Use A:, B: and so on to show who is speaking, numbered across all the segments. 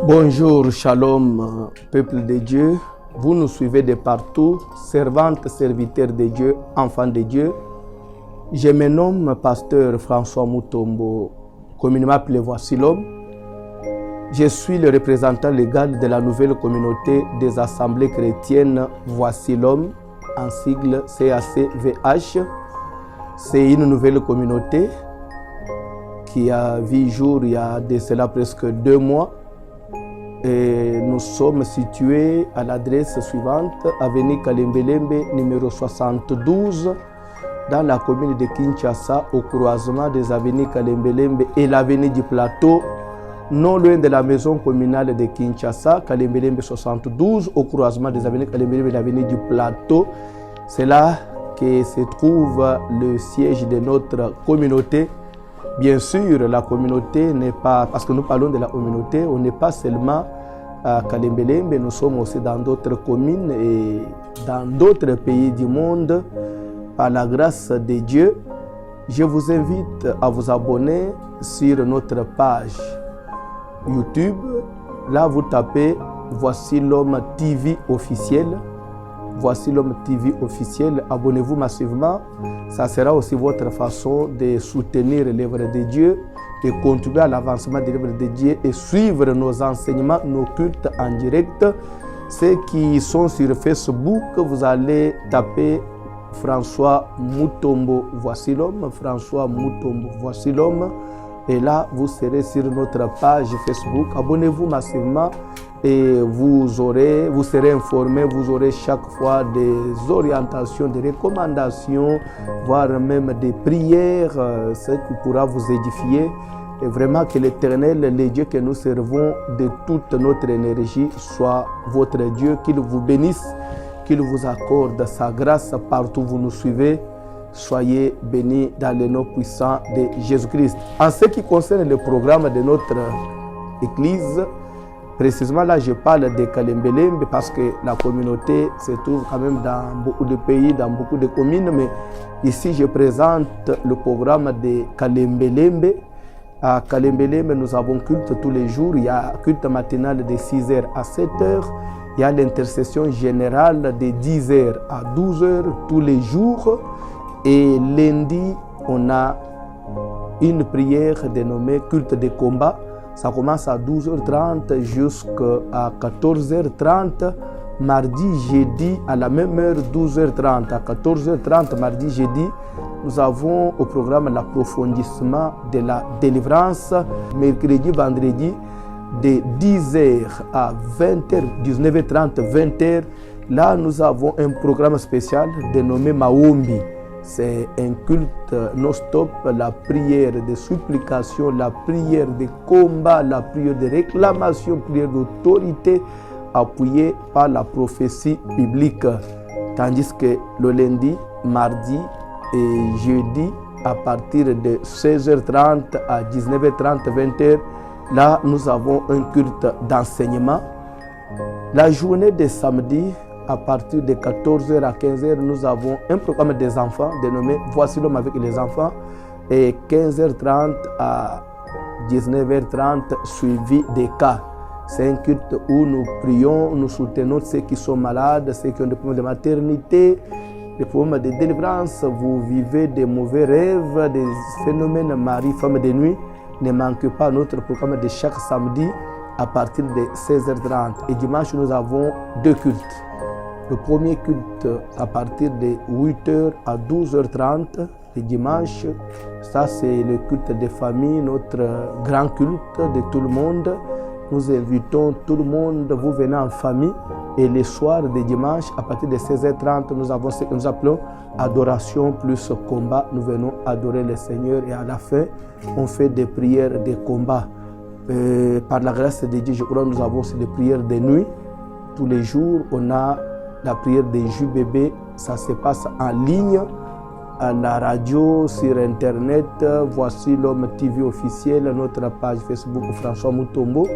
A: Bonjour, shalom, peuple de Dieu. Vous nous suivez de partout, servantes, serviteurs de Dieu, enfants de Dieu. Je me nomme pasteur François Mutombo, communément appelé Voici l'homme. Je suis le représentant légal de la nouvelle communauté des assemblées chrétiennes Voici l'homme, en sigle CACVH. C'est une nouvelle communauté qui a vu jour il y a de cela presque 2 mois. Et nous sommes situés à l'adresse suivante, avenue Kalembelembe, numéro 72, dans la commune de Kinshasa, au croisement des avenues Kalembelembe et l'avenue du Plateau, non loin de la maison communale de Kinshasa, Kalembelembe 72, au croisement des avenues Kalembelembe et l'avenue du Plateau. C'est là que se trouve le siège de notre communauté. Bien sûr, la communauté n'est pas, parce que nous parlons de la communauté, on n'est pas seulement à Kalembelembe, nous sommes aussi dans d'autres communes et dans d'autres pays du monde. Par la grâce de Dieu, je vous invite à vous abonner sur notre page YouTube. Là, vous tapez Voici l'homme TV officiel. Voici l'homme TV officiel. Abonnez-vous massivement. Ça sera aussi votre façon de soutenir l'œuvre de Dieu, de contribuer à l'avancement de l'œuvre de Dieu et suivre nos enseignements, nos cultes en direct. Ceux qui sont sur Facebook, vous allez taper François Mutombo Voici l'homme, François Mutombo Voici l'homme. Et là, vous serez sur notre page Facebook. Abonnez-vous massivement et vous serez informés, vous aurez chaque fois des orientations, des recommandations, voire même des prières, ce qui pourra vous édifier. Et vraiment que l'Éternel, le Dieu que nous servons de toute notre énergie, soit votre Dieu, qu'il vous bénisse, qu'il vous accorde sa grâce partout où vous nous suivez. Soyez bénis dans le nom puissant de Jésus-Christ. En ce qui concerne le programme de notre Église, précisément là je parle de Kalembelembe parce que la communauté se trouve quand même dans beaucoup de pays, dans beaucoup de communes, mais ici je présente le programme de Kalembelembe. À Kalembelembe, nous avons culte tous les jours. Il y a culte matinal de 6h à 7h. Il y a l'intercession générale de 10h à 12h tous les jours. Et lundi, on a une prière dénommée culte de combat. Ça commence à 12h30 jusqu'à 14h30. Mardi, jeudi, à la même heure, 12h30 à 14h30, mardi, jeudi, nous avons au programme l'approfondissement de la délivrance. Mercredi, vendredi, de 10h à 20h, 19h30, 20h. Là, nous avons un programme spécial dénommé Maombi. C'est un culte non-stop, la prière de supplication, la prière de combat, la prière de réclamation, prière d'autorité, appuyée par la prophétie biblique. Tandis que le lundi, mardi et jeudi, à partir de 16h30 à 19h30, 20h, là, nous avons un culte d'enseignement. La journée de samedi, à partir de 14h à 15h, nous avons un programme des enfants dénommé Voici l'homme avec les enfants. Et 15h30 à 19h30, suivi des cas. C'est un culte où nous prions, nous soutenons ceux qui sont malades, ceux qui ont des problèmes de maternité, des problèmes de délivrance. Vous vivez des mauvais rêves, des phénomènes mari, femme de nuit. Ne manquez pas notre programme de chaque samedi à partir de 16h30. Et dimanche, nous avons 2 cultes. Le premier culte à partir de 8h à 12h30 le dimanche. Ça, c'est le culte des familles, notre grand culte de tout le monde. Nous invitons tout le monde, vous venez en famille. Et les soirs de dimanche, à partir de 16h30, nous avons ce que nous appelons adoration plus combat. Nous venons adorer le Seigneur et à la fin, on fait des prières de combat. Par la grâce de Dieu, je crois que nous avons aussi des prières de nuit. Tous les jours, on a la prière des JBB. Ça se passe en ligne, à la radio, sur Internet. Voici l'homme TV officiel, notre page Facebook François Mutombo.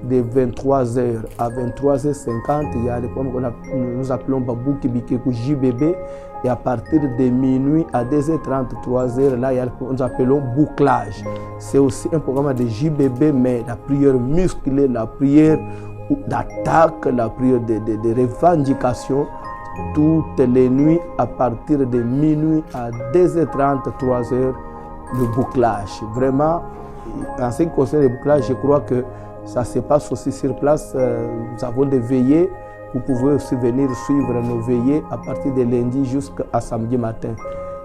A: De 23h à 23h50, il y a les programmes que nous appelons Babou Kibikekou JBB. Et à partir de minuit à 2h30, 3h, là, il y a ce que nous appelons bouclage. C'est aussi un programme de JBB, mais la prière musclée, la prière d'attaque, la prière de revendication, toutes les nuits à partir de minuit à 2h30, 3h, le bouclage. Vraiment, en ce qui concerne le bouclage, je crois que ça se passe aussi sur place. Nous avons des veillées. Vous pouvez aussi venir suivre nos veillées à partir de lundi jusqu'à samedi matin.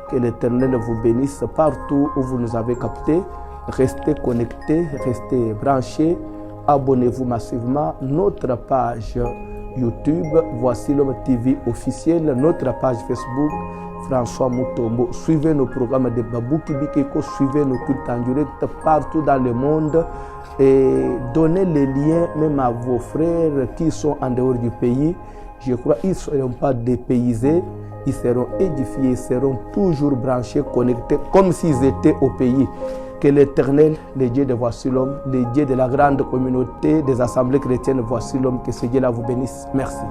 A: Que l'Éternel vous bénisse partout où vous nous avez captés. Restez connectés, restez branchés. Abonnez-vous massivement. Notre page YouTube, Voici l'Homme TV officiel. Notre page Facebook, François Mutombo. Suivez nos programmes de Babou Kibikeko. Suivez nos cultes en direct partout dans le monde. Et donnez les liens même à vos frères qui sont en dehors du pays. Je crois qu'ils ne seront pas dépaysés, ils seront édifiés, ils seront toujours branchés, connectés, comme s'ils étaient au pays. Que l'Éternel, le Dieu de Voici l'Homme, le Dieu de la grande communauté des assemblées chrétiennes Voici l'Homme, que ce Dieu-là vous bénisse. Merci.